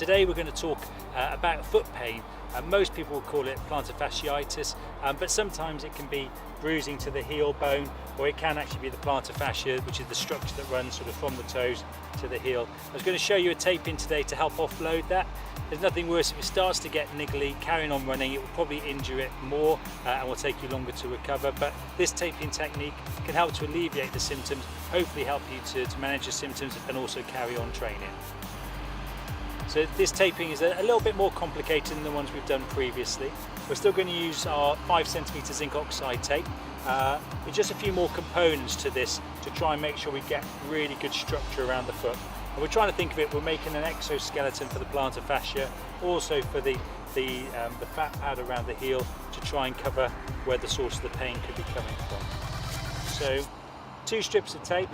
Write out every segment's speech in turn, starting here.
Today we're going to talk about foot pain. Most people will call it plantar fasciitis, but sometimes it can be bruising to the heel bone, or it can actually be the plantar fascia, which is the structure that runs sort of from the toes to the heel. I was going to show you a tape-in today to help offload that. There's nothing worse if it starts to get niggly, carrying on running, it will probably injure it more and will take you longer to recover. But this tape-in technique can help to alleviate the symptoms, hopefully help you to manage the symptoms and also carry on training. So this taping is a little bit more complicated than the ones we've done previously. We're still going to use our 5cm zinc oxide tape. With just a few more components to this to try and make sure we get really good structure around the foot. And we're trying to think of it, we're making an exoskeleton for the plantar fascia, also for the fat pad around the heel to try and cover where the source of the pain could be coming from. So 2 strips of tape,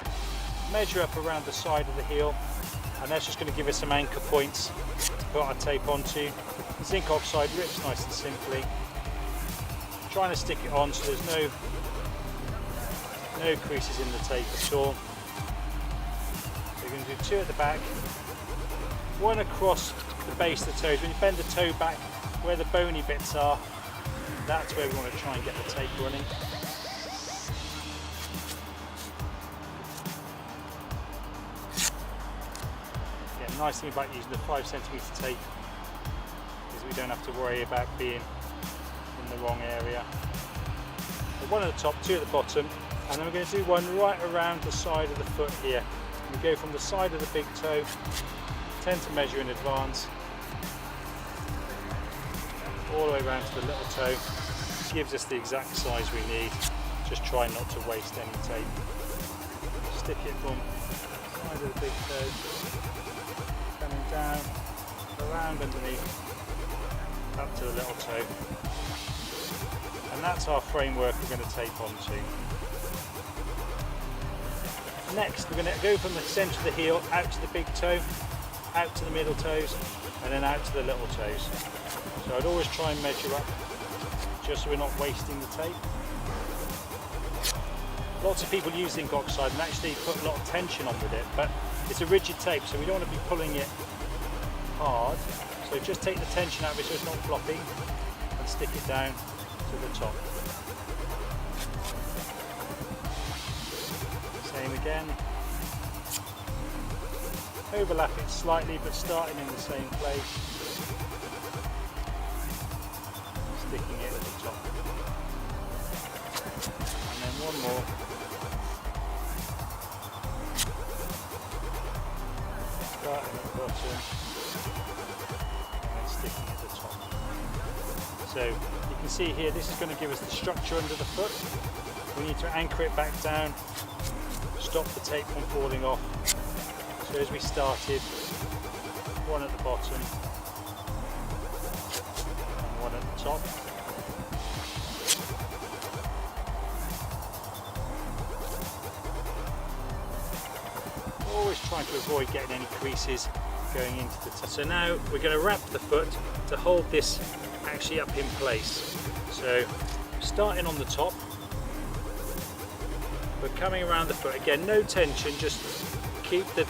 measure up around the side of the heel, and that's just going to give us some anchor points to put our tape onto. Zinc oxide rips nice and simply. Trying to stick it on so there's no creases in the tape at all. So you're going to do 2 at the back, 1 across the base of the toes. When you bend the toe back where the bony bits are, that's where we want to try and get the tape running. Nice thing about using the 5cm tape is we don't have to worry about being in the wrong area. So 1 at the top, 2 at the bottom, and then we're going to do 1 right around the side of the foot here. We go from the side of the big toe, tend to measure in advance, all the way around to the little toe. This gives us the exact size we need. Just try not to waste any tape. Stick it from the side of the big toe, coming down, around underneath, up to the little toe. And that's our framework we're going to tape onto. Next, we're going to go from the centre of the heel out to the big toe, out to the middle toes, and then out to the little toes. So I'd always try and measure up, just so we're not wasting the tape. Lots of people use zinc oxide and actually put a lot of tension on with it, but it's a rigid tape, so we don't want to be pulling it hard. So just take the tension out of it so it's not flopping and stick it down to the top. Same again. Overlap it slightly, but starting in the same place. Sticking it at the top. And then 1 more. Starting at the bottom and then sticking at the top. So you can see here, this is going to give us the structure under the foot. We need to anchor it back down, stop the tape from falling off. So as we started, 1 at the bottom and 1 at the top. Always trying to avoid getting any creases going into the toe. So now we're going to wrap the foot to hold this actually up in place. So starting on the top, we're coming around the foot. Again, no tension, just keep the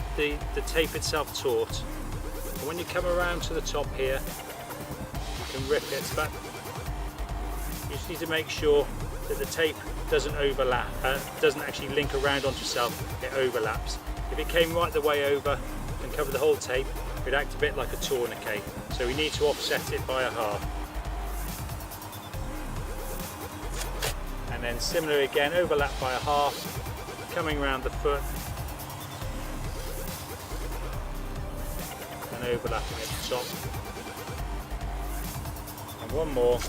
tape itself taut. And when you come around to the top here, you can rip it, but you just need to make sure that the tape doesn't overlap, doesn't actually link around onto itself, it overlaps. If it came right the way over and covered the whole tape, it would act a bit like a tourniquet. So we need to offset it by a half. And then similar again, overlap by a half, coming around the foot and overlapping at the top. And 1 more.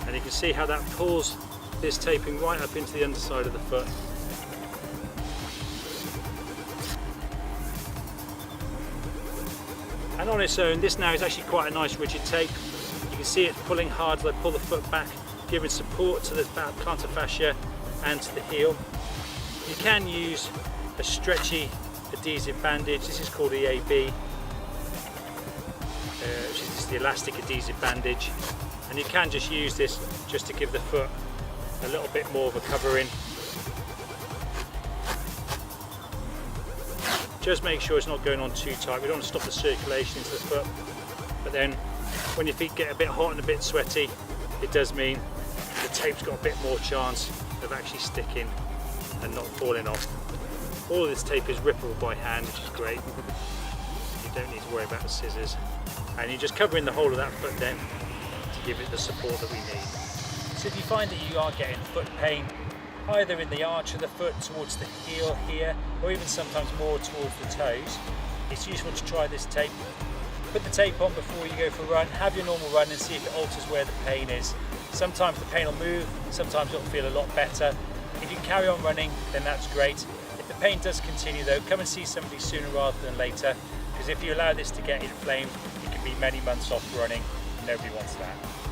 And you can see how that pulls this taping right up into the underside of the foot. And on its own, this now is actually quite a nice rigid tape. You can see it's pulling hard as I pull the foot back, giving support to the plantar fascia and to the heel. You can use a stretchy adhesive bandage. This is called EAB, which is just the elastic adhesive bandage. And you can just use this just to give the foot a little bit more of a covering. Just make sure it's not going on too tight. We don't want to stop the circulation into the foot. But then when your feet get a bit hot and a bit sweaty, it does mean the tape's got a bit more chance of actually sticking and not falling off. All of this tape is rippable by hand, which is great. You don't need to worry about the scissors. And you're just covering the whole of that foot then to give it the support that we need. So if you find that you are getting foot pain, either in the arch of the foot towards the heel here, or even sometimes more towards the toes, it's useful to try this tape. Put the tape on before you go for a run, have your normal run and see if it alters where the pain is. Sometimes the pain will move, sometimes it'll feel a lot better. If you carry on running, then that's great. If the pain does continue though, come and see somebody sooner rather than later, because if you allow this to get inflamed, it can be many months off running. Nobody wants that.